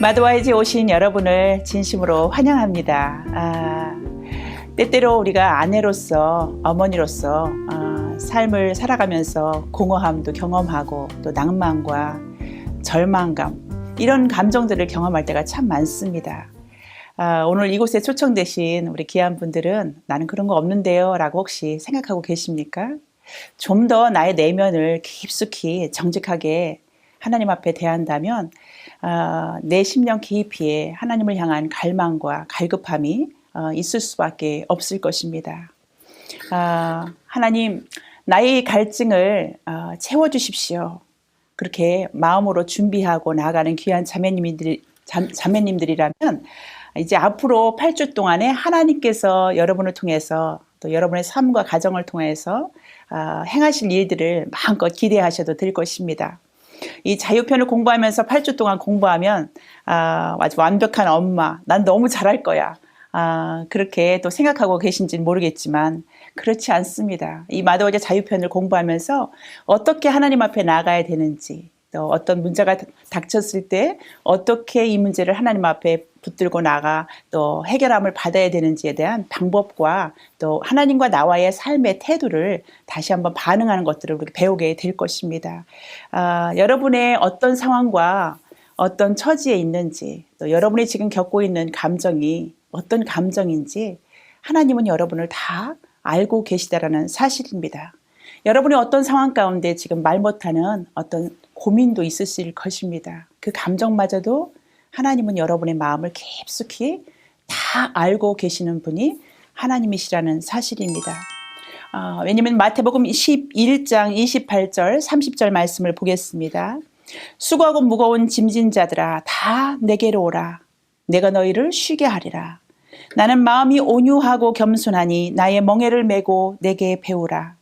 마드와이즈에 오신 여러분을 진심으로 환영합니다. 때때로 우리가 아내로서, 어머니로서 삶을 살아가면서 공허함도 경험하고 또 낭만과 절망감, 이런 감정들을 경험할 때가 참 많습니다. 오늘 이곳에 초청되신 우리 귀한 분들은 나는 그런 거 없는데요 라고 혹시 생각하고 계십니까? 좀 더 나의 내면을 깊숙이 정직하게 하나님 앞에 대한다면 내 심령 깊이에 하나님을 향한 갈망과 갈급함이 있을 수밖에 없을 것입니다. 하나님, 나의 갈증을 채워주십시오. 그렇게 마음으로 준비하고 나아가는 귀한 자매님들이라면 이제 앞으로 8주 동안에 하나님께서 여러분을 통해서 또 여러분의 삶과 가정을 통해서 행하실 일들을 마음껏 기대하셔도 될 것입니다. 이 자유편을 공부하면서 8주 동안 공부하면 아주 완벽한 엄마, 난 너무 잘할 거야. 그렇게 또 생각하고 계신지는 모르겠지만 그렇지 않습니다. 이 마드와이즈 자유편을 공부하면서 어떻게 하나님 앞에 나아가야 되는지, 또 어떤 문제가 닥쳤을 때 어떻게 이 문제를 하나님 앞에 붙들고 나가 또 해결함을 받아야 되는지에 대한 방법과 또 하나님과 나와의 삶의 태도를 다시 한번 반응하는 것들을 우리가 배우게 될 것입니다. 여러분의 어떤 상황과 어떤 처지에 있는지, 또 여러분이 지금 겪고 있는 감정이 어떤 감정인지 하나님은 여러분을 다 알고 계시다라는 사실입니다. 여러분이 어떤 상황 가운데 지금 말 못하는 어떤 고민도 있으실 것입니다. 그 감정마저도 하나님은 여러분의 마음을 깊숙이 다 알고 계시는 분이 하나님이시라는 사실입니다. 왜냐하면 마태복음 11장 28절 30절 말씀을 보겠습니다. 수고하고 무거운 짐진 자들아 다 내게로 오라. 내가 너희를 쉬게 하리라. 나는 마음이 온유하고 겸손하니 나의 멍에를 메고 내게 배우라.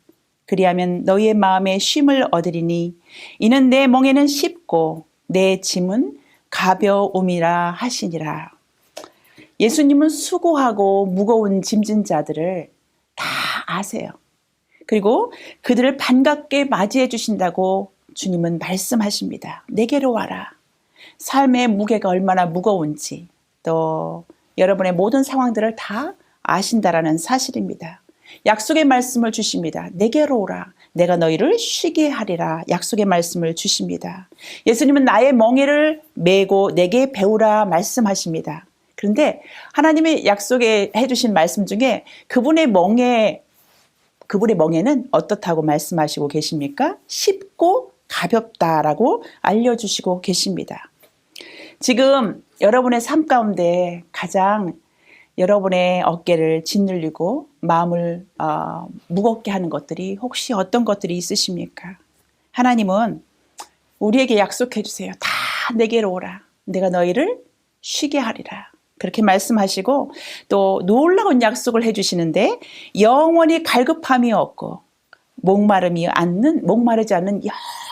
그리하면 너희의 마음에 쉼을 얻으리니 이는 내 멍에는 쉽고 내 짐은 가벼움이라 하시니라. 예수님은 수고하고 무거운 짐진 자들을 다 아세요. 그리고 그들을 반갑게 맞이해 주신다고 주님은 말씀하십니다. 내게로 와라. 삶의 무게가 얼마나 무거운지 또 여러분의 모든 상황들을 다 아신다라는 사실입니다. 약속의 말씀을 주십니다. 내게로 오라. 내가 너희를 쉬게 하리라. 약속의 말씀을 주십니다. 예수님은 나의 멍에를 메고 내게 배우라 말씀하십니다. 그런데 하나님의 약속에 해주신 말씀 중에 그분의 멍에는 어떻다고 말씀하시고 계십니까? 쉽고 가볍다라고 알려주시고 계십니다. 지금 여러분의 삶 가운데 가장 여러분의 어깨를 짓눌리고 마음을 무겁게 하는 것들이 혹시 어떤 것들이 있으십니까? 하나님은 우리에게 약속해 주세요. 다 내게로 오라. 내가 너희를 쉬게 하리라. 그렇게 말씀하시고 또 놀라운 약속을 해주시는데 영원히 갈급함이 없고 목마르지 않는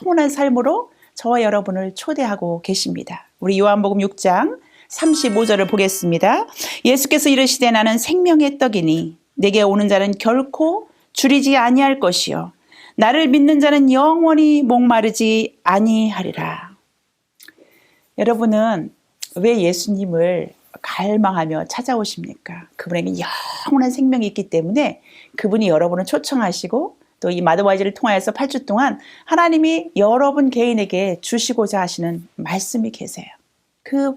영원한 삶으로 저와 여러분을 초대하고 계십니다. 우리 요한복음 6장 35절을 보겠습니다. 예수께서 이르시되 나는 생명의 떡이니 내게 오는 자는 결코 줄이지 아니할 것이요 나를 믿는 자는 영원히 목마르지 아니하리라. 여러분은 왜 예수님을 갈망하며 찾아오십니까? 그분에게 영원한 생명이 있기 때문에 그분이 여러분을 초청하시고 또 이 마드와이즈를 통하여서 8주 동안 하나님이 여러분 개인에게 주시고자 하시는 말씀이 계세요. 그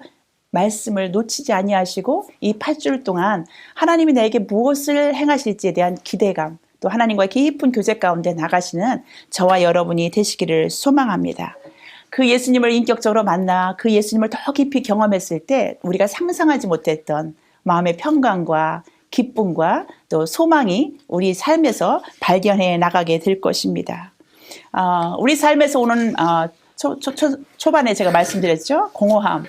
말씀을 놓치지 아니하시고 이 8주일 동안 하나님이 나에게 무엇을 행하실지에 대한 기대감 또 하나님과의 깊은 교제 가운데 나가시는 저와 여러분이 되시기를 소망합니다. 그 예수님을 인격적으로 만나 그 예수님을 더 깊이 경험했을 때 우리가 상상하지 못했던 마음의 평강과 기쁨과 또 소망이 우리 삶에서 발견해 나가게 될 것입니다. 우리 삶에서 오는 초반에 제가 말씀드렸죠. 공허함.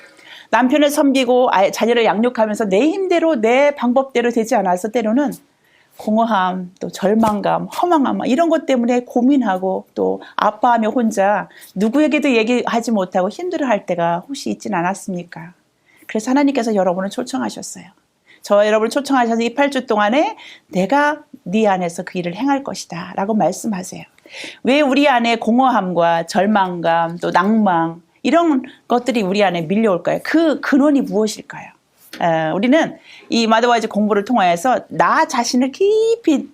남편을 섬기고 자녀를 양육하면서 내 힘대로 내 방법대로 되지 않아서 때로는 공허함, 또 절망감, 허망함 이런 것 때문에 고민하고 또 아파하며 혼자 누구에게도 얘기하지 못하고 힘들어할 때가 혹시 있진 않았습니까? 그래서 하나님께서 여러분을 초청하셨어요. 저와 여러분을 초청하셔서 이 8주 동안에 내가 네 안에서 그 일을 행할 것이다 라고 말씀하세요. 왜 우리 안에 공허함과 절망감 또 낭망 이런 것들이 우리 안에 밀려올까요? 그 근원이 무엇일까요? 우리는 이 마더와이즈 공부를 통하여서 나 자신을 깊이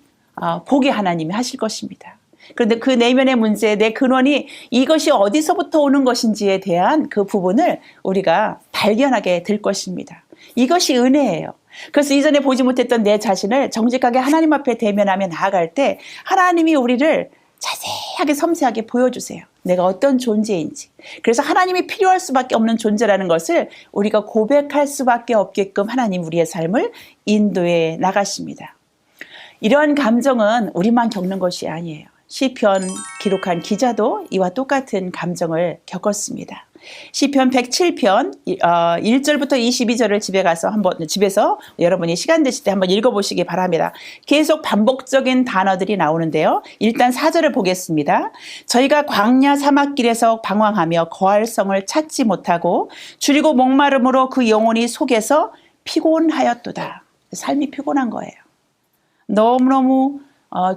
보게 하나님이 하실 것입니다. 그런데 그 내면의 문제, 내 근원이 이것이 어디서부터 오는 것인지에 대한 그 부분을 우리가 발견하게 될 것입니다. 이것이 은혜예요. 그래서 이전에 보지 못했던 내 자신을 정직하게 하나님 앞에 대면하며 나아갈 때 하나님이 우리를 자세하게 섬세하게 보여주세요. 내가 어떤 존재인지. 그래서 하나님이 필요할 수밖에 없는 존재라는 것을 우리가 고백할 수밖에 없게끔 하나님 우리의 삶을 인도해 나가십니다. 이러한 감정은 우리만 겪는 것이 아니에요. 시편 기록한 기자도 이와 똑같은 감정을 겪었습니다. 시편 107편 1절부터 22절을 집에서 여러분이 시간 되실 때 한번 읽어보시기 바랍니다. 계속 반복적인 단어들이 나오는데요. 일단 4절을 보겠습니다. 저희가 광야 사막길에서 방황하며 거할 성을 찾지 못하고 줄이고 목마름으로 그 영혼이 속에서 피곤하였도다. 삶이 피곤한 거예요. 너무너무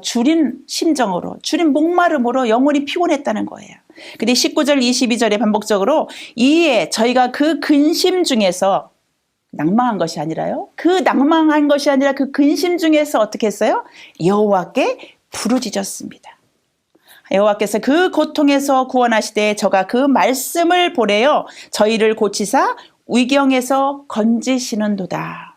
줄인 심정으로, 줄인 목마름으로 영혼이 피곤했다는 거예요. 근데 19절, 22절에 반복적으로 이에 저희가 그 근심 중에서 낭망한 것이 아니라요. 그 낭망한 것이 아니라 그 근심 중에서 어떻게 했어요? 여호와께 부르짖었습니다. 여호와께서 그 고통에서 구원하시되 저가 그 말씀을 보내어 저희를 고치사 위경에서 건지시는도다.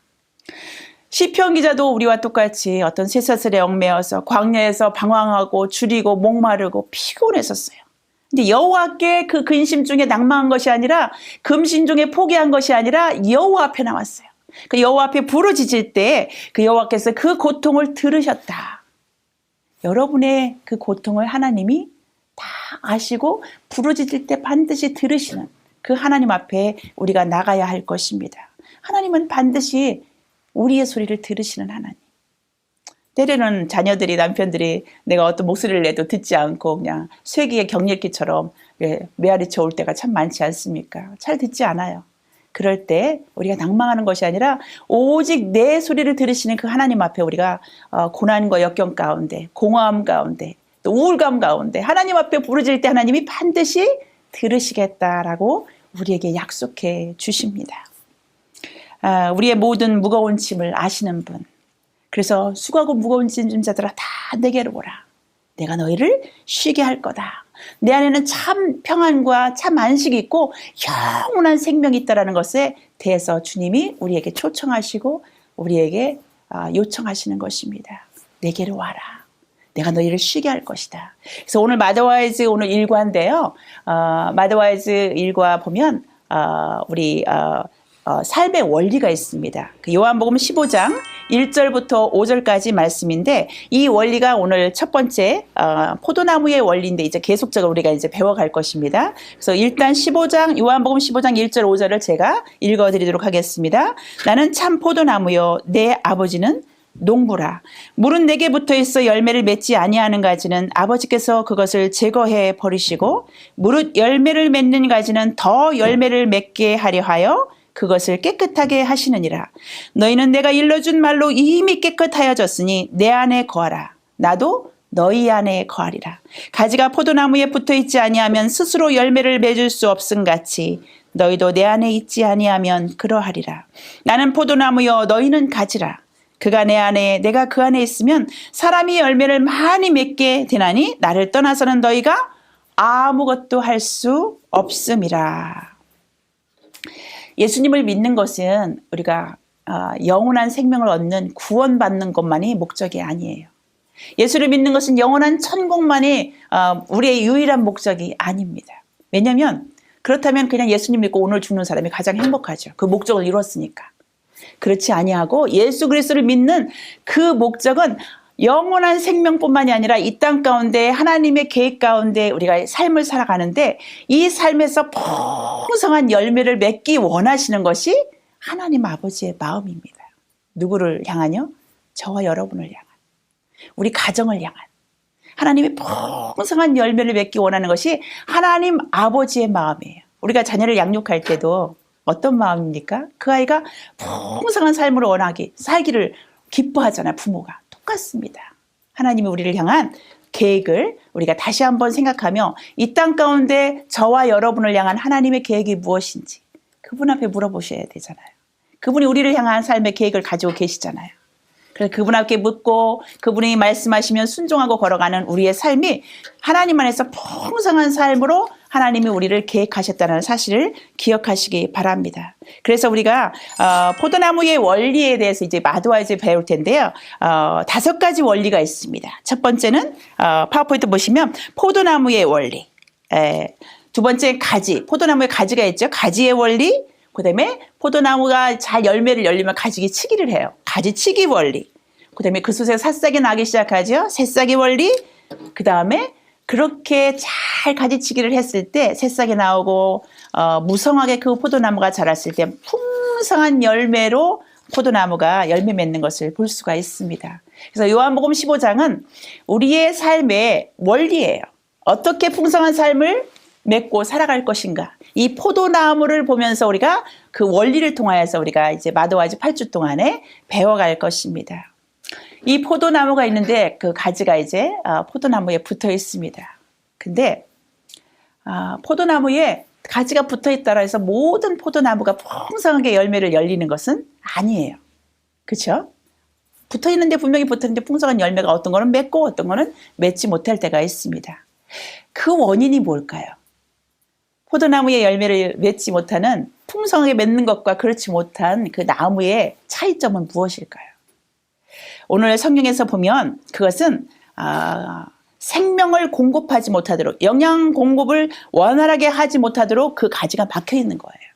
시편 기자도 우리와 똑같이 어떤 쇠사슬에 얽매여서 광야에서 방황하고 줄이고 목마르고 피곤했었어요. 근데 여호와께 그 근심 중에 낭망한 것이 아니라 금신 중에 포기한 것이 아니라 여호와 앞에 나왔어요. 그 여호와 앞에 부르짖을 때 그 여호와께서 그 고통을 들으셨다. 여러분의 그 고통을 하나님이 다 아시고 부르짖을 때 반드시 들으시는 그 하나님 앞에 우리가 나가야 할 것입니다. 하나님은 반드시 우리의 소리를 들으시는 하나님. 때로는 자녀들이, 남편들이 내가 어떤 목소리를 내도 듣지 않고 그냥 쇠기의 격렬기처럼 메아리쳐 올 때가 참 많지 않습니까? 잘 듣지 않아요. 그럴 때 우리가 낭망하는 것이 아니라 오직 내 소리를 들으시는 그 하나님 앞에 우리가 고난과 역경 가운데, 공허함 가운데, 또 우울감 가운데 하나님 앞에 부르짖을 때 하나님이 반드시 들으시겠다라고 우리에게 약속해 주십니다. 우리의 모든 무거운 짐을 아시는 분. 그래서 수고하고 무거운 짐진 자들아 다 내게로 오라. 내가 너희를 쉬게 할 거다. 내 안에는 참 평안과 참 안식이 있고 영원한 생명이 있다는 것에 대해서 주님이 우리에게 초청하시고 우리에게 요청하시는 것입니다. 내게로 와라. 내가 너희를 쉬게 할 것이다. 그래서 오늘 마더와이즈 오늘 일과인데요. 마더와이즈 일과 보면 우리 삶의 원리가 있습니다. 그 요한복음 15장 1절부터 5절까지 말씀인데 이 원리가 오늘 첫 번째 포도나무의 원리인데 이제 계속적으로 우리가 이제 배워갈 것입니다. 그래서 일단 15장 요한복음 15장 1절 5절을 제가 읽어드리도록 하겠습니다. 나는 참 포도나무요 내 아버지는 농부라. 물은 내게 붙어있어 열매를 맺지 아니하는 가지는 아버지께서 그것을 제거해 버리시고 무릇 열매를 맺는 가지는 더 열매를 맺게 하려 하여 그것을 깨끗하게 하시느니라. 너희는 내가 일러준 말로 이미 깨끗하여졌으니 내 안에 거하라. 나도 너희 안에 거하리라. 가지가 포도나무에 붙어있지 아니하면 스스로 열매를 맺을 수 없음같이 너희도 내 안에 있지 아니하면 그러하리라. 나는 포도나무여 너희는 가지라. 그가 내 안에 내가 그 안에 있으면 사람이 열매를 많이 맺게 되나니 나를 떠나서는 너희가 아무것도 할 수 없음이라. 예수님을 믿는 것은 우리가 영원한 생명을 얻는 구원받는 것만이 목적이 아니에요. 예수를 믿는 것은 영원한 천국만이 우리의 유일한 목적이 아닙니다. 왜냐하면 그렇다면 그냥 예수님 믿고 오늘 죽는 사람이 가장 행복하죠. 그 목적을 이뤘으니까. 그렇지 아니하고 예수 그리스도를 믿는 그 목적은 영원한 생명뿐만이 아니라 이 땅 가운데 하나님의 계획 가운데 우리가 삶을 살아가는데 이 삶에서 풍성한 열매를 맺기 원하시는 것이 하나님 아버지의 마음입니다. 누구를 향하여? 저와 여러분을 향한, 우리 가정을 향한 하나님의 풍성한 열매를 맺기 원하는 것이 하나님 아버지의 마음이에요. 우리가 자녀를 양육할 때도 어떤 마음입니까? 그 아이가 풍성한 삶을 살기를 기뻐하잖아요. 부모가. 똑같습니다. 하나님이 우리를 향한 계획을 우리가 다시 한번 생각하며 이 땅 가운데 저와 여러분을 향한 하나님의 계획이 무엇인지 그분 앞에 물어보셔야 되잖아요. 그분이 우리를 향한 삶의 계획을 가지고 계시잖아요. 그래서 그분 앞에 묻고 그분이 말씀하시면 순종하고 걸어가는 우리의 삶이 하나님 안에서 풍성한 삶으로 하나님이 우리를 계획하셨다는 사실을 기억하시기 바랍니다. 그래서 우리가 포도나무의 원리에 대해서 이제 마도아에서 배울 텐데요. 5가지 원리가 있습니다. 첫 번째는 파워포인트 보시면 포도나무의 원리. 두 번째 가지. 포도나무의 가지가 있죠. 가지의 원리. 그다음에 포도나무가 잘 열매를 열리면 가지기 치기를 해요. 가지치기 원리. 그다음에 그 솥에 새싹이 나기 시작하죠. 새싹이 원리. 그다음에 그렇게 잘 가지치기를 했을 때 새싹이 나오고 무성하게 그 포도나무가 자랐을 때 풍성한 열매로 포도나무가 열매 맺는 것을 볼 수가 있습니다. 그래서 요한복음 15장은 우리의 삶의 원리예요. 어떻게 풍성한 삶을 맺고 살아갈 것인가. 이 포도나무를 보면서 우리가 그 원리를 통하여서 우리가 이제 마도아지 8주 동안에 배워갈 것입니다. 이 포도나무가 있는데 그 가지가 이제 포도나무에 붙어 있습니다. 근데 포도나무에 가지가 붙어 있다고 해서 모든 포도나무가 풍성하게 열매를 열리는 것은 아니에요. 그렇죠? 붙어 있는데 분명히 붙어 있는데 풍성한 열매가 어떤 거는 맺고 어떤 거는 맺지 못할 때가 있습니다. 그 원인이 뭘까요? 포도나무의 열매를 맺지 못하는 풍성하게 맺는 것과 그렇지 못한 그 나무의 차이점은 무엇일까요? 오늘 성경에서 보면 그것은 생명을 공급하지 못하도록 영양 공급을 원활하게 하지 못하도록 그 가지가 막혀 있는 거예요.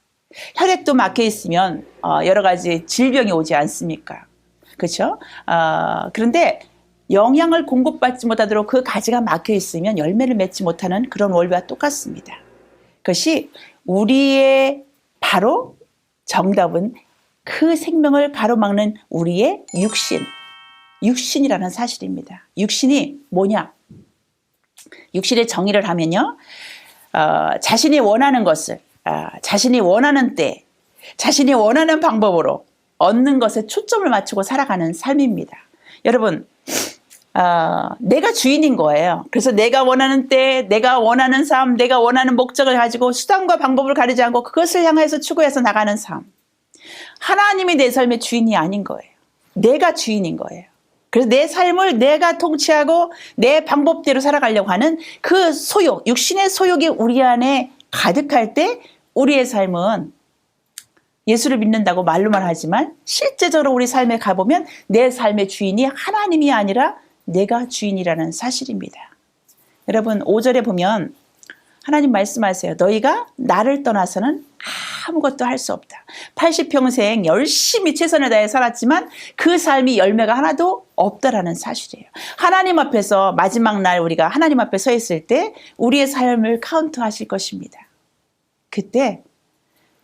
혈액도 막혀 있으면 여러 가지 질병이 오지 않습니까? 그렇죠? 그런데 영양을 공급받지 못하도록 그 가지가 막혀 있으면 열매를 맺지 못하는 그런 원리와 똑같습니다. 그것이 우리의 바로 정답은 그 생명을 가로막는 우리의 육신이라는 사실입니다. 육신이 뭐냐? 육신의 정의를 하면요. 자신이 원하는 것을 자신이 원하는 때 자신이 원하는 방법으로 얻는 것에 초점을 맞추고 살아가는 삶입니다. 여러분 내가 주인인 거예요. 그래서 내가 원하는 때 내가 원하는 삶 내가 원하는 목적을 가지고 수단과 방법을 가리지 않고 그것을 향해서 추구해서 나가는 삶. 하나님이 내 삶의 주인이 아닌 거예요. 내가 주인인 거예요. 그래서 내 삶을 내가 통치하고 내 방법대로 살아가려고 하는 그 소욕, 육신의 소욕이 우리 안에 가득할 때 우리의 삶은 예수를 믿는다고 말로만 하지만 실제적으로 우리 삶에 가보면 내 삶의 주인이 하나님이 아니라 내가 주인이라는 사실입니다. 여러분 5절에 보면 하나님 말씀하세요. 너희가 나를 떠나서는 아무것도 할 수 없다. 80평생 열심히 최선을 다해 살았지만 그 삶이 열매가 하나도 없다라는 사실이에요. 하나님 앞에서 마지막 날 우리가 하나님 앞에 서 있을 때 우리의 삶을 카운트하실 것입니다. 그때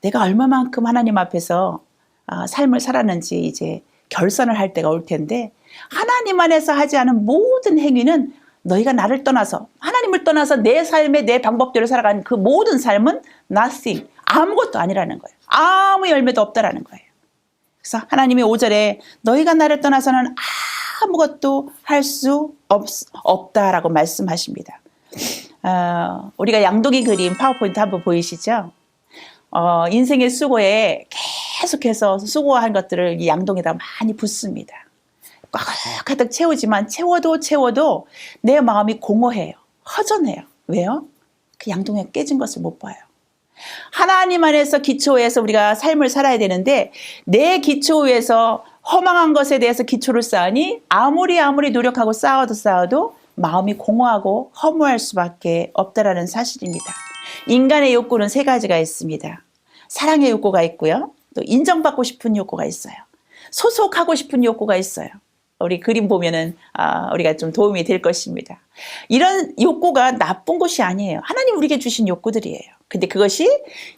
내가 얼마만큼 하나님 앞에서 삶을 살았는지 이제 결산을 할 때가 올 텐데 하나님 안에서 하지 않은 모든 행위는 너희가 나를 떠나서 하나님을 떠나서 내 삶의 내 방법대로 살아가는 그 모든 삶은 nothing, 아무것도 아니라는 거예요. 아무 열매도 없다라는 거예요. 그래서 하나님이 5절에 너희가 나를 떠나서는 아무것도 할 수 없다라고 말씀하십니다. 우리가 양동이 그림 파워포인트 한번 보이시죠? 인생의 수고에 계속해서 수고한 것들을 이 양동이에다 많이 붓습니다. 꽉 가득 채우지만 채워도 내 마음이 공허해요. 허전해요. 왜요? 그 양동이가 깨진 것을 못 봐요. 하나님 안에서 기초에서 우리가 삶을 살아야 되는데 내 기초 위에서 허망한 것에 대해서 기초를 쌓으니 아무리 노력하고 쌓아도 마음이 공허하고 허무할 수밖에 없다라는 사실입니다. 인간의 욕구는 3가지가 있습니다. 사랑의 욕구가 있고요. 또 인정받고 싶은 욕구가 있어요. 소속하고 싶은 욕구가 있어요. 우리 그림 보면은 우리가 좀 도움이 될 것입니다. 이런 욕구가 나쁜 것이 아니에요. 하나님 우리에게 주신 욕구들이에요. 근데 그것이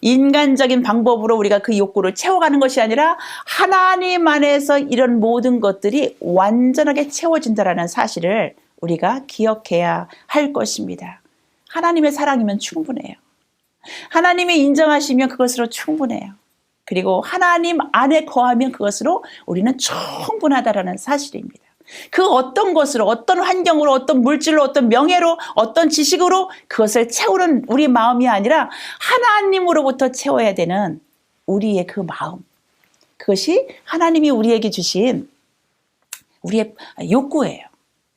인간적인 방법으로 우리가 그 욕구를 채워가는 것이 아니라 하나님 안에서 이런 모든 것들이 완전하게 채워진다는 사실을 우리가 기억해야 할 것입니다. 하나님의 사랑이면 충분해요. 하나님이 인정하시면 그것으로 충분해요. 그리고 하나님 안에 거하면 그것으로 우리는 충분하다라는 사실입니다. 그 어떤 것으로, 어떤 환경으로, 어떤 물질로, 어떤 명예로, 어떤 지식으로 그것을 채우는 우리 마음이 아니라 하나님으로부터 채워야 되는 우리의 그 마음. 그것이 하나님이 우리에게 주신 우리의 욕구예요.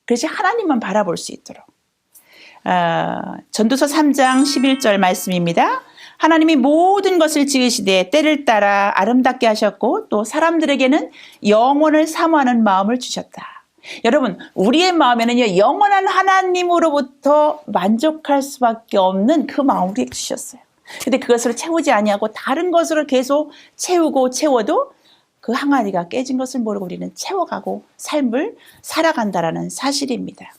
그래서 하나님만 바라볼 수 있도록. 전도서 3장 11절 말씀입니다. 하나님이 모든 것을 지으시되 때를 따라 아름답게 하셨고 또 사람들에게는 영원을 사모하는 마음을 주셨다. 여러분, 우리의 마음에는요, 영원한 하나님으로부터 만족할 수밖에 없는 그 마음을 우리에게 주셨어요. 근데 그것을 채우지 아니하고 다른 것으로 계속 채워도 그 항아리가 깨진 것을 모르고 우리는 채워가고 삶을 살아간다라는 사실입니다.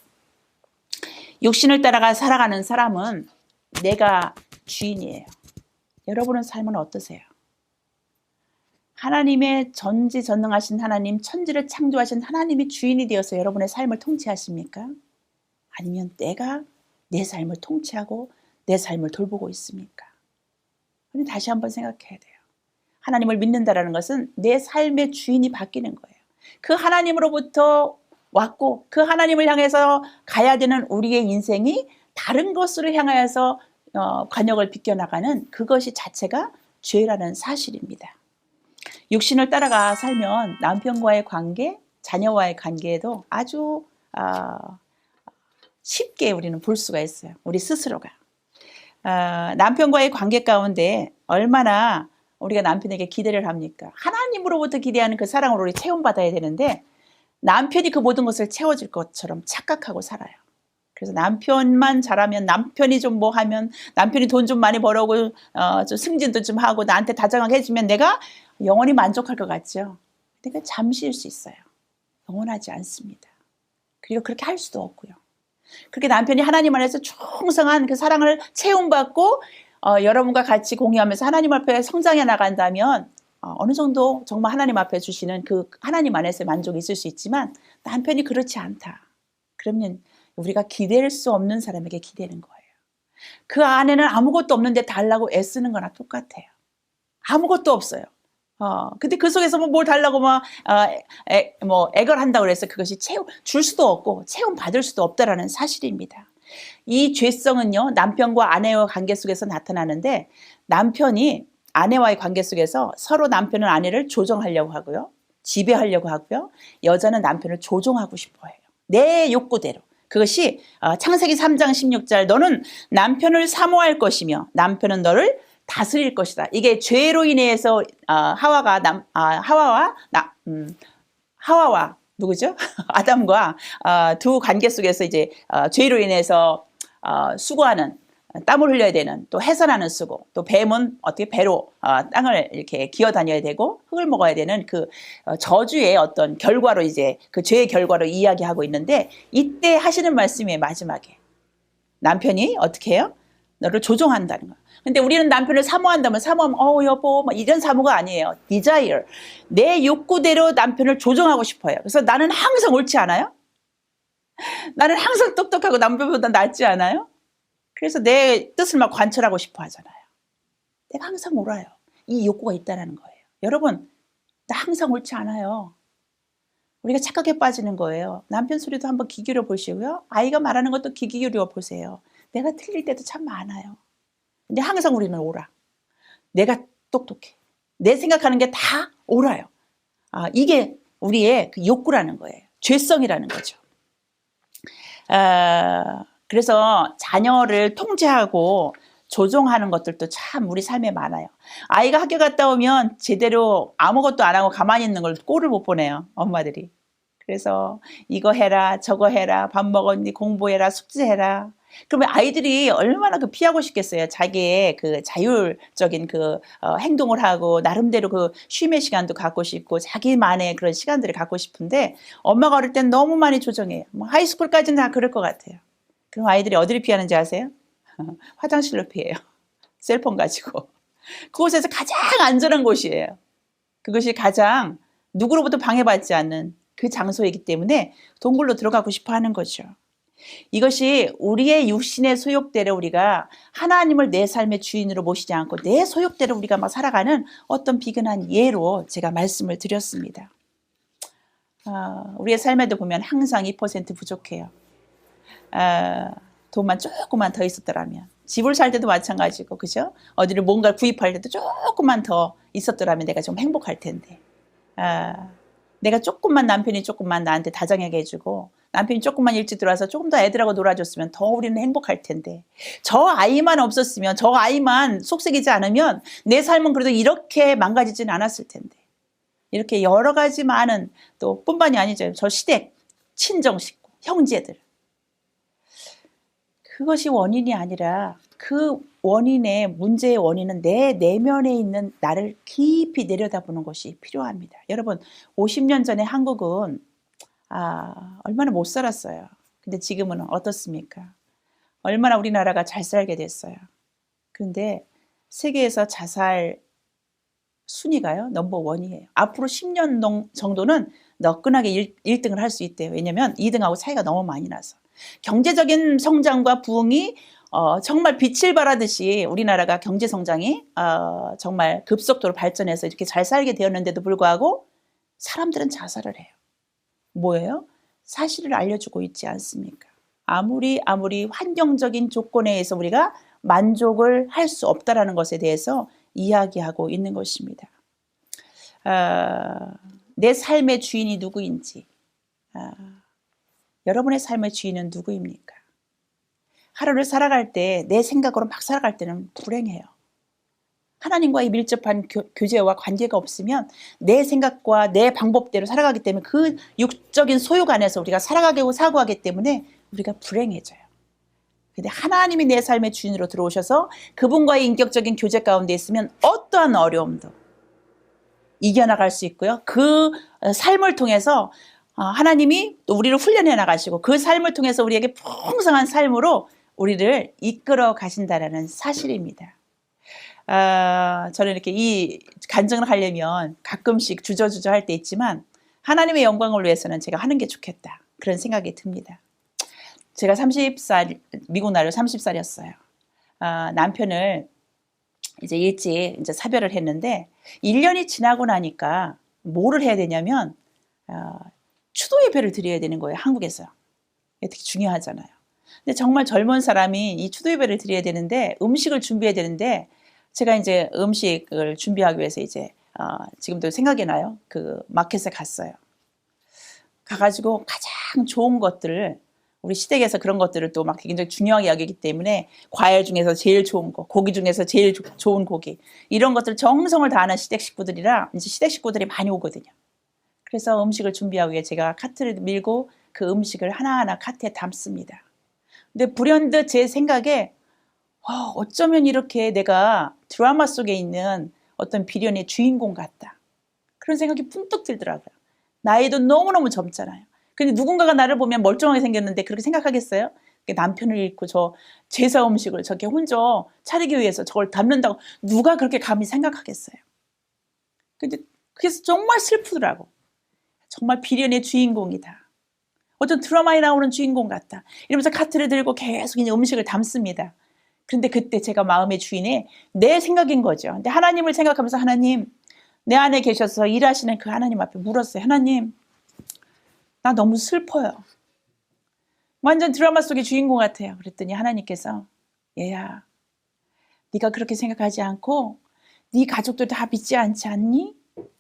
육신을 따라가 살아가는 사람은 내가 주인이에요. 여러분의 삶은 어떠세요? 하나님의 전지전능하신 하나님, 천지를 창조하신 하나님이 주인이 되어서 여러분의 삶을 통치하십니까? 아니면 내가 내 삶을 통치하고 내 삶을 돌보고 있습니까? 우리 다시 한번 생각해야 돼요. 하나님을 믿는다라는 것은 내 삶의 주인이 바뀌는 거예요. 그 하나님으로부터 왔고 그 하나님을 향해서 가야 되는 우리의 인생이 다른 것으로 향하여서 관역을 비껴나가는 그것이 자체가 죄라는 사실입니다. 육신을 따라가 살면 남편과의 관계, 자녀와의 관계에도 아주 쉽게 우리는 볼 수가 있어요. 우리 스스로가. 남편과의 관계 가운데 얼마나 우리가 남편에게 기대를 합니까? 하나님으로부터 기대하는 그 사랑으로 우리 체험받아야 되는데 남편이 그 모든 것을 채워줄 것처럼 착각하고 살아요. 그래서 남편만 잘하면, 남편이 좀 뭐 하면, 남편이 돈 좀 많이 벌어오고 좀 승진도 좀 하고 나한테 다정하게 해주면 내가 영원히 만족할 것 같죠. 근데 그 잠시일 수 있어요. 영원하지 않습니다. 그리고 그렇게 할 수도 없고요. 그렇게 남편이 하나님 안에서 충성한 그 사랑을 체험받고 여러분과 같이 공유하면서 하나님 앞에 성장해 나간다면 어느 정도 정말 하나님 앞에 주시는 그 하나님 안에서 만족이 있을 수 있지만 남편이 그렇지 않다. 그러면 우리가 기댈 수 없는 사람에게 기대는 거예요. 그 안에는 아무것도 없는데 달라고 애쓰는 거나 똑같아요. 아무것도 없어요. 근데 그 속에서 뭘 달라고 애걸한다고 그래서 그것이 줄 수도 없고 체험 받을 수도 없다라는 사실입니다. 이 죄성은요, 남편과 아내의 관계 속에서 나타나는데 남편이 아내와의 관계 속에서 서로 남편은 아내를 조정하려고 하고요. 지배하려고 하고요. 여자는 남편을 조종하고 싶어 해요. 내 욕구대로. 그것이 창세기 3장 16절 너는 남편을 사모할 것이며 남편은 너를 다스릴 것이다. 이게 죄로 인해서 하와와 누구죠? 아담과 두 관계 속에서 이제 죄로 인해서 수고하는 땀을 흘려야 되는 또 해산하는 수고 또 뱀은 어떻게 배로 땅을 이렇게 기어 다녀야 되고 흙을 먹어야 되는 그 저주의 어떤 결과로 이제 그 죄의 결과로 이야기하고 있는데 이때 하시는 말씀이 마지막에 남편이 어떻게 해요? 너를 조종한다는 거야. 근데 우리는 남편을 사모한다면 사모하면 여보 이런 사모가 아니에요. desire. 내 욕구대로 남편을 조종하고 싶어요. 그래서 나는 항상 옳지 않아요? 나는 항상 똑똑하고 남편보다 낫지 않아요? 그래서 내 뜻을 막 관철하고 싶어 하잖아요. 내가 항상 옳아요. 이 욕구가 있다는 거예요. 여러분, 나 항상 옳지 않아요. 우리가 착각에 빠지는 거예요. 남편 소리도 한번 귀 기울여 보시고요. 아이가 말하는 것도 귀 기울여 보세요. 내가 틀릴 때도 참 많아요. 근데 항상 우리는 옳아. 내가 똑똑해. 내 생각하는 게 다 옳아요. 이게 우리의 그 욕구라는 거예요. 죄성이라는 거죠. 그래서 자녀를 통제하고 조종하는 것들도 참 우리 삶에 많아요. 아이가 학교 갔다 오면 제대로 아무것도 안 하고 가만히 있는 걸 꼴을 못 보네요. 엄마들이. 그래서 이거 해라 저거 해라 밥 먹었니 공부해라 숙제해라. 그러면 아이들이 얼마나 그 피하고 싶겠어요. 자기의 그 자율적인 그 행동을 하고 나름대로 그 쉼의 시간도 갖고 싶고 자기만의 그런 시간들을 갖고 싶은데 엄마가 어릴 땐 너무 많이 조정해요. 하이스쿨까지는 다 그럴 것 같아요. 그럼 아이들이 어디를 피하는지 아세요? 화장실로 피해요. 셀폰 가지고. 그곳에서 가장 안전한 곳이에요. 그것이 가장 누구로부터 방해받지 않는 그 장소이기 때문에 동굴로 들어가고 싶어 하는 거죠. 이것이 우리의 육신의 소욕대로 우리가 하나님을 내 삶의 주인으로 모시지 않고 내 소욕대로 우리가 막 살아가는 어떤 비근한 예로 제가 말씀을 드렸습니다. 우리의 삶에도 보면 항상 2% 부족해요. 돈만 조금만 더 있었더라면, 집을 살 때도 마찬가지고, 그죠? 어디를 뭔가 구입할 때도 조금만 더 있었더라면 내가 좀 행복할 텐데. 내가 조금만, 남편이 조금만 나한테 다정하게 해주고 남편이 조금만 일찍 들어와서 조금 더 애들하고 놀아줬으면 더 우리는 행복할 텐데, 저 아이만 없었으면, 저 아이만 속썩이지 않으면 내 삶은 그래도 이렇게 망가지진 않았을 텐데. 이렇게 여러 가지 많은, 또 뿐만이 아니죠. 저 시댁, 친정 식구, 형제들, 그것이 원인이 아니라 그 원인의, 문제의 원인은 내 내면에 있는 나를 깊이 내려다보는 것이 필요합니다. 여러분, 50년 전에 한국은 얼마나 못 살았어요. 근데 지금은 어떻습니까? 얼마나 우리나라가 잘 살게 됐어요. 그런데 세계에서 자살 순위가요, 넘버1이에요. 앞으로 10년 정도는 너끈하게 1등을 할 수 있대요. 왜냐면 2등하고 차이가 너무 많이 나서. 경제적인 성장과 부흥이 정말 빛을 발하듯이 우리나라가 경제 성장이 정말 급속도로 발전해서 이렇게 잘 살게 되었는데도 불구하고 사람들은 자살을 해요. 뭐예요? 사실을 알려주고 있지 않습니까? 아무리 환경적인 조건에 의해서 우리가 만족을 할 수 없다라는 것에 대해서 이야기하고 있는 것입니다. 내 삶의 주인이 누구인지, 여러분의 삶의 주인은 누구입니까? 하루를 살아갈 때 내 생각으로 막 살아갈 때는 불행해요. 하나님과의 밀접한 교제와 관계가 없으면 내 생각과 내 방법대로 살아가기 때문에 그 육적인 소욕 안에서 우리가 살아가고 사고하기 때문에 우리가 불행해져요. 근데 하나님이 내 삶의 주인으로 들어오셔서 그분과의 인격적인 교제 가운데 있으면 어떠한 어려움도 이겨나갈 수 있고요. 그 삶을 통해서 하나님이 또 우리를 훈련해 나가시고 그 삶을 통해서 우리에게 풍성한 삶으로 우리를 이끌어 가신다는 사실입니다. 저는 이렇게 이 간증을 하려면 가끔씩 주저주저 할 때 있지만 하나님의 영광을 위해서는 제가 하는 게 좋겠다, 그런 생각이 듭니다. 제가 30살, 미국 나이로 30살이었어요. 남편을 이제 일찍 이제 사별을 했는데 1년이 지나고 나니까 뭐를 해야 되냐면 추도 예배를 드려야 되는 거예요, 한국에서. 되게 중요하잖아요. 근데 정말 젊은 사람이 이 추도 예배를 드려야 되는데 음식을 준비해야 되는데 제가 이제 음식을 준비하기 위해서 이제 지금도 생각이 나요. 그 마켓에 갔어요. 가가지고 가장 좋은 것들을, 우리 시댁에서 그런 것들을 또 막 굉장히 중요하게 여기기 때문에 과일 중에서 제일 좋은 거, 고기 중에서 제일 좋은 고기, 이런 것들 정성을 다하는 시댁 식구들이라 이제 시댁 식구들이 많이 오거든요. 그래서 음식을 준비하기 위해 제가 카트를 밀고 그 음식을 하나하나 카트에 담습니다. 근데 불현듯 제 생각에 어쩌면 이렇게 내가 드라마 속에 있는 어떤 비련의 주인공 같다, 그런 생각이 문득 들더라고요. 나이도 너무너무 젊잖아요. 근데 누군가가 나를 보면 멀쩡하게 생겼는데 그렇게 생각하겠어요? 남편을 잃고 저 제사 음식을 저렇게 혼자 차리기 위해서 저걸 담는다고 누가 그렇게 감히 생각하겠어요? 근데 그래서 정말 슬프더라고. 정말 비련의 주인공이다, 어떤 드라마에 나오는 주인공 같다, 이러면서 카트를 들고 계속 이제 음식을 담습니다. 그런데 그때 제가 마음의 주인이 내 생각인 거죠. 근데 하나님을 생각하면서, 하나님, 내 안에 계셔서 일하시는 그 하나님 앞에 물었어요. 하나님, 나 너무 슬퍼요. 완전 드라마 속의 주인공 같아요. 그랬더니 하나님께서, 얘야, 네가 그렇게 생각하지 않고 네 가족들 다 믿지 않지 않니?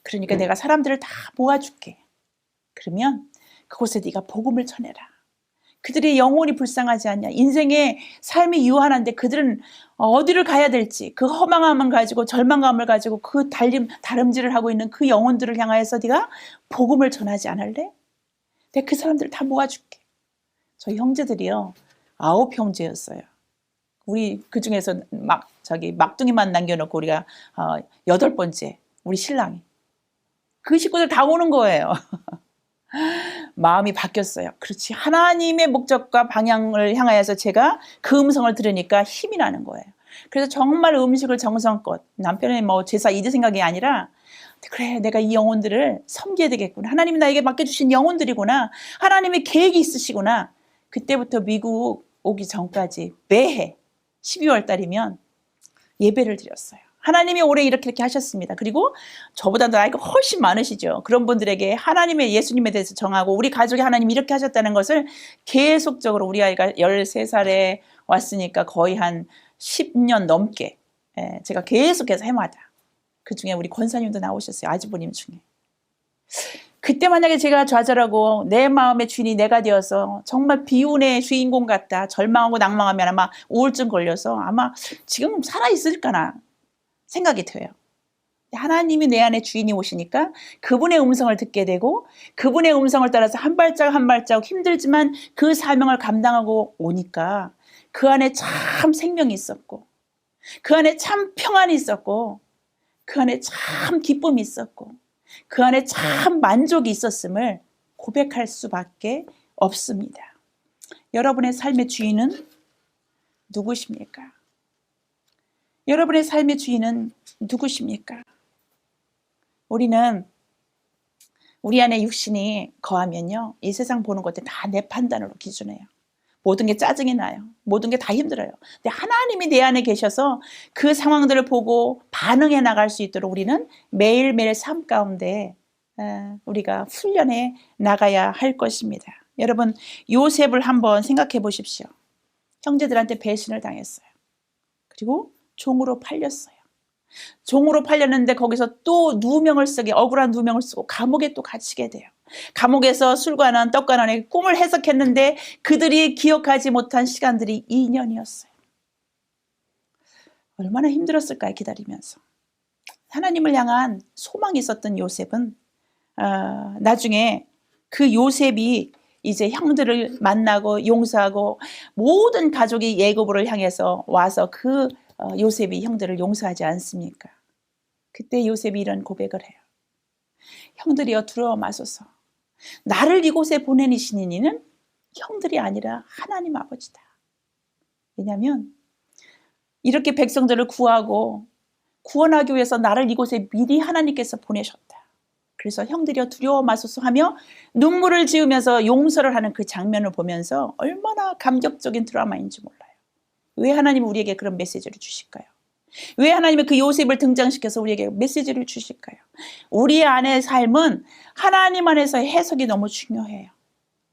그러니까 내가 사람들을 다 모아줄게. 그러면 그곳에 네가 복음을 전해라. 그들의 영혼이 불쌍하지 않냐. 인생의 삶이 유한한데 그들은 어디를 가야 될지, 그 허망함을 가지고 절망감을 가지고 그 다름질을 하고 있는 그 영혼들을 향하여서 네가 복음을 전하지 않을래? 내가 그 사람들을 다 모아줄게. 저희 형제들이요, 9형제였어요. 우리 그 중에서 막둥이만 남겨놓고 우리가 8번째, 우리 신랑이. 그 식구들 다 오는 거예요. 마음이 바뀌었어요. 그렇지, 하나님의 목적과 방향을 향하여서 제가 그 음성을 들으니까 힘이 나는 거예요. 그래서 정말 음식을 정성껏, 남편의 제사 이드 생각이 아니라, 그래, 내가 이 영혼들을 섬겨야 되겠구나, 하나님이 나에게 맡겨주신 영혼들이구나, 하나님의 계획이 있으시구나. 그때부터 미국 오기 전까지 매해 12월 달이면 예배를 드렸어요. 하나님이 올해 이렇게 하셨습니다. 그리고 저보다도 나이가 훨씬 많으시죠. 그런 분들에게 하나님의 예수님에 대해서 정하고 우리 가족이 하나님이 이렇게 하셨다는 것을 계속적으로 우리 아이가 13살에 왔으니까 거의 한 10년 넘게 제가 계속해서 해마다 그중에 우리 권사님도 나오셨어요. 아주버님 중에. 그때 만약에 제가 좌절하고 내 마음의 주인이 내가 되어서 정말 비운의 주인공 같다. 절망하고 낭망하면 아마 우울증 걸려서 아마 지금 살아있을까나 생각이 돼요. 하나님이 내 안에 주인이 오시니까 그분의 음성을 듣게 되고 그분의 음성을 따라서 한 발자국 한 발자국 힘들지만 그 사명을 감당하고 오니까 그 안에 참 생명이 있었고 그 안에 참 평안이 있었고 그 안에 참 기쁨이 있었고 그 안에 참 만족이 있었음을 고백할 수밖에 없습니다. 여러분의 삶의 주인은 누구십니까? 여러분의 삶의 주인은 누구십니까? 우리는 우리 안에 육신이 거하면요, 이 세상 보는 것들 다 내 판단으로 기준해요. 모든 게 짜증이 나요. 모든 게 다 힘들어요. 근데 하나님이 내 안에 계셔서 그 상황들을 보고 반응해 나갈 수 있도록 우리는 매일매일 삶 가운데 우리가 훈련해 나가야 할 것입니다. 여러분, 요셉을 한번 생각해 보십시오. 형제들한테 배신을 당했어요. 그리고 종으로 팔렸어요. 종으로 팔렸는데 거기서 또 누명을 쓰게, 억울한 누명을 쓰고 감옥에 또 갇히게 돼요. 감옥에서 술관원, 떡관원의 꿈을 해석했는데 그들이 기억하지 못한 시간들이 2년이었어요. 얼마나 힘들었을까요, 기다리면서. 하나님을 향한 소망이 있었던 요셉은 나중에 그 요셉이 이제 형들을 만나고 용서하고 모든 가족이 예고보를 향해서 와서 그 요셉이 형들을 용서하지 않습니까? 그때 요셉이 이런 고백을 해요. 형들이여 두려워 마소서. 나를 이곳에 보내니시는 이는 형들이 아니라 하나님 아버지다. 왜냐하면 이렇게 백성들을 구하고 구원하기 위해서 나를 이곳에 미리 하나님께서 보내셨다. 그래서 형들이여 두려워 마소서 하며 눈물을 지으면서 용서를 하는 그 장면을 보면서 얼마나 감격적인 드라마인지 몰라요. 왜 하나님은 우리에게 그런 메시지를 주실까요? 왜 하나님은 그 요셉을 등장시켜서 우리에게 메시지를 주실까요? 우리 안의 삶은 하나님 안에서의 해석이 너무 중요해요.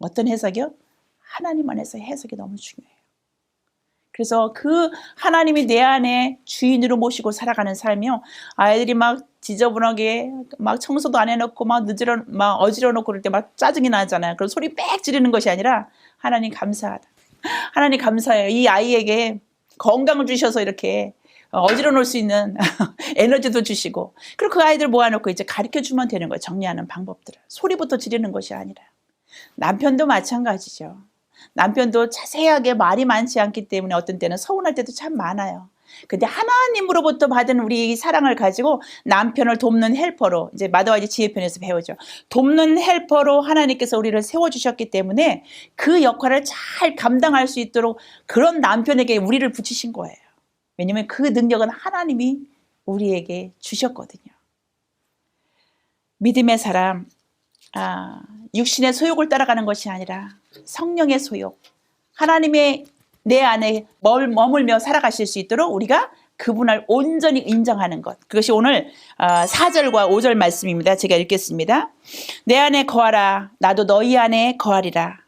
어떤 해석이요? 하나님 안에서의 해석이 너무 중요해요. 그래서 그 하나님이 내 안에 주인으로 모시고 살아가는 삶이요. 아이들이 막 지저분하게 막 청소도 안 해놓고 막 어지러 놓고 그럴 때 막 짜증이 나잖아요. 그런 소리 빽 지르는 것이 아니라 하나님 감사하다. 하나님 감사해요. 이 아이에게 건강을 주셔서 이렇게 어지러 놓을 수 있는 에너지도 주시고 그리고 그 아이들 모아놓고 이제 가르쳐주면 되는 거예요. 정리하는 방법들을. 소리부터 지르는 것이 아니라. 남편도 마찬가지죠. 남편도 자세하게 말이 많지 않기 때문에 어떤 때는 서운할 때도 참 많아요. 근데 하나님으로부터 받은 우리 사랑을 가지고 남편을 돕는 헬퍼로, 이제 마더와이즈 지혜편에서 배우죠. 돕는 헬퍼로 하나님께서 우리를 세워주셨기 때문에 그 역할을 잘 감당할 수 있도록 그런 남편에게 우리를 붙이신 거예요. 왜냐하면 그 능력은 하나님이 우리에게 주셨거든요. 믿음의 사람, 육신의 소욕을 따라가는 것이 아니라 성령의 소욕, 하나님의 내 안에 머물며 살아가실 수 있도록 우리가 그분을 온전히 인정하는 것. 그것이 오늘 4절과 5절 말씀입니다. 제가 읽겠습니다. 내 안에 거하라. 나도 너희 안에 거하리라.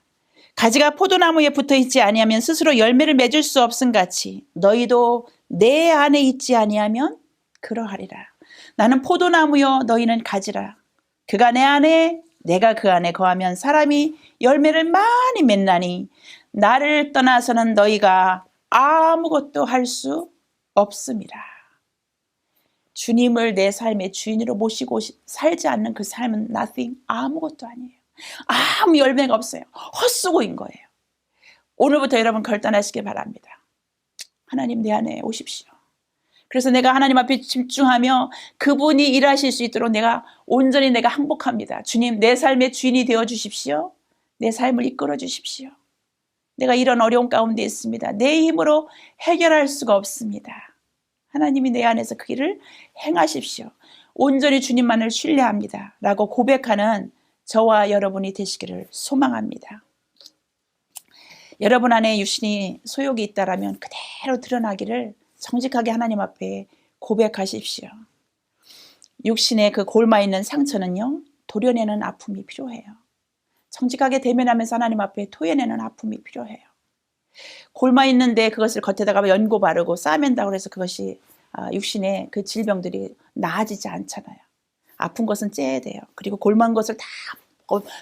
가지가 포도나무에 붙어있지 아니하면 스스로 열매를 맺을 수 없음같이 너희도 내 안에 있지 아니하면 그러하리라. 나는 포도나무여 너희는 가지라. 그가 내 안에 내가 그 안에 거하면 사람이 열매를 많이 맺나니 나를 떠나서는 너희가 아무것도 할 수 없음이라. 주님을 내 삶의 주인으로 모시고 살지 않는 그 삶은 nothing, 아무것도 아니에요. 아무 열매가 없어요. 헛수고인 거예요. 오늘부터 여러분 결단하시기 바랍니다. 하나님 내 안에 오십시오. 그래서 내가 하나님 앞에 집중하며 그분이 일하실 수 있도록 내가 온전히 내가 항복합니다. 주님, 내 삶의 주인이 되어 주십시오. 내 삶을 이끌어 주십시오. 내가 이런 어려운 가운데 있습니다. 내 힘으로 해결할 수가 없습니다. 하나님이 내 안에서 그 일을 행하십시오. 온전히 주님만을 신뢰합니다. 라고 고백하는 저와 여러분이 되시기를 소망합니다. 여러분 안에 육신이 소욕이 있다라면 그대로 드러나기를 정직하게 하나님 앞에 고백하십시오. 육신의 그 골마 있는 상처는요, 도려내는 아픔이 필요해요. 정직하게 대면하면서 하나님 앞에 토해내는 아픔이 필요해요. 골마 있는데 그것을 겉에다가 연고 바르고 싸맨다고 해서 그것이 육신의 그 질병들이 나아지지 않잖아요. 아픈 것은 째야 돼요. 그리고 골마인 것을 다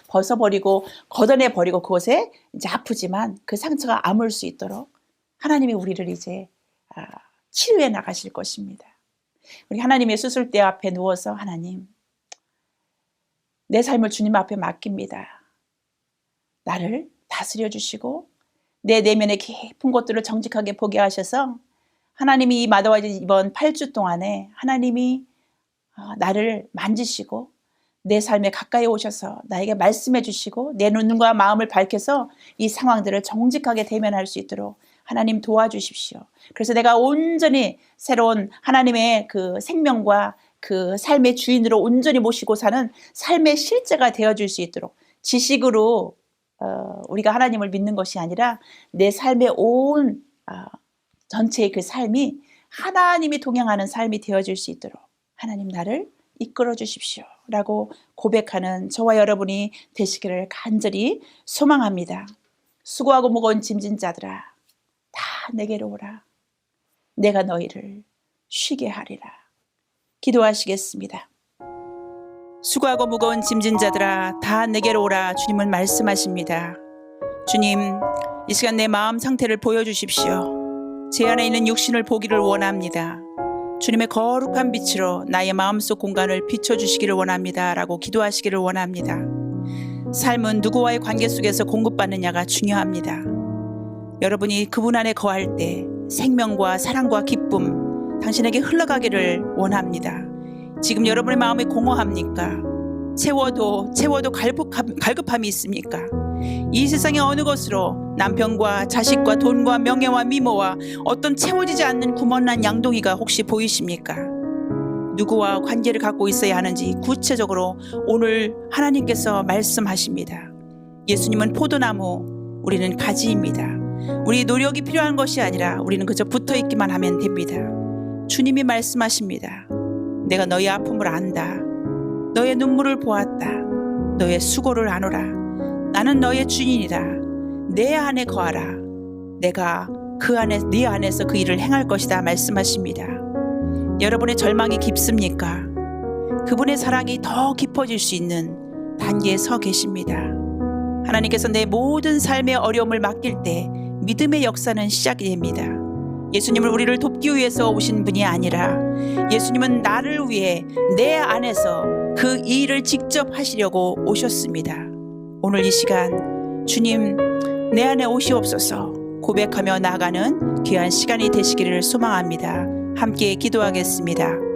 벗어버리고 걷어내버리고 그것에 이제 아프지만 그 상처가 아물 수 있도록 하나님이 우리를 이제 치료해 나가실 것입니다. 우리 하나님의 수술대 앞에 누워서 하나님, 내 삶을 주님 앞에 맡깁니다. 나를 다스려 주시고 내 내면의 깊은 곳들을 정직하게 보게 하셔서 하나님이 이 마다와 이번 8주 동안에 하나님이 나를 만지시고 내 삶에 가까이 오셔서 나에게 말씀해 주시고 내 눈과 마음을 밝혀서 이 상황들을 정직하게 대면할 수 있도록 하나님 도와주십시오. 그래서 내가 온전히 새로운 하나님의 그 생명과 그 삶의 주인으로 온전히 모시고 사는 삶의 실제가 되어줄 수 있도록 지식으로 우리가 하나님을 믿는 것이 아니라 내 삶의 온 전체의 그 삶이 하나님이 동행하는 삶이 되어질 수 있도록 하나님 나를 이끌어 주십시오 라고 고백하는 저와 여러분이 되시기를 간절히 소망합니다. 수고하고 무거운 짐진 자들아 다 내게로 오라. 내가 너희를 쉬게 하리라. 기도하시겠습니다. 수고하고 무거운 짐진 자들아 다 내게로 오라. 주님은 말씀하십니다. 주님, 이 시간 내 마음 상태를 보여주십시오. 제 안에 있는 육신을 보기를 원합니다. 주님의 거룩한 빛으로 나의 마음속 공간을 비춰주시기를 원합니다 라고 기도하시기를 원합니다. 삶은 누구와의 관계 속에서 공급받느냐가 중요합니다. 여러분이 그분 안에 거할 때 생명과 사랑과 기쁨 당신에게 흘러가기를 원합니다. 지금 여러분의 마음이 공허합니까? 채워도 갈급함이 있습니까? 이 세상의 어느 것으로 남편과 자식과 돈과 명예와 미모와 어떤 채워지지 않는 구멍난 양동이가 혹시 보이십니까? 누구와 관계를 갖고 있어야 하는지 구체적으로 오늘 하나님께서 말씀하십니다. 예수님은 포도나무, 우리는 가지입니다. 우리 노력이 필요한 것이 아니라 우리는 그저 붙어있기만 하면 됩니다. 주님이 말씀하십니다. 내가 너의 아픔을 안다. 너의 눈물을 보았다. 너의 수고를 아노라. 나는 너의 주인이라. 내 안에 거하라. 내가 그 안에 네 안에서 그 일을 행할 것이다 말씀하십니다. 여러분의 절망이 깊습니까? 그분의 사랑이 더 깊어질 수 있는 단계에 서 계십니다. 하나님께서 내 모든 삶의 어려움을 맡길 때 믿음의 역사는 시작이 됩니다. 예수님은 우리를 돕기 위해서 오신 분이 아니라 예수님은 나를 위해 내 안에서 그 일을 직접 하시려고 오셨습니다. 오늘 이 시간 주님 내 안에 오시옵소서 고백하며 나아가는 귀한 시간이 되시기를 소망합니다. 함께 기도하겠습니다.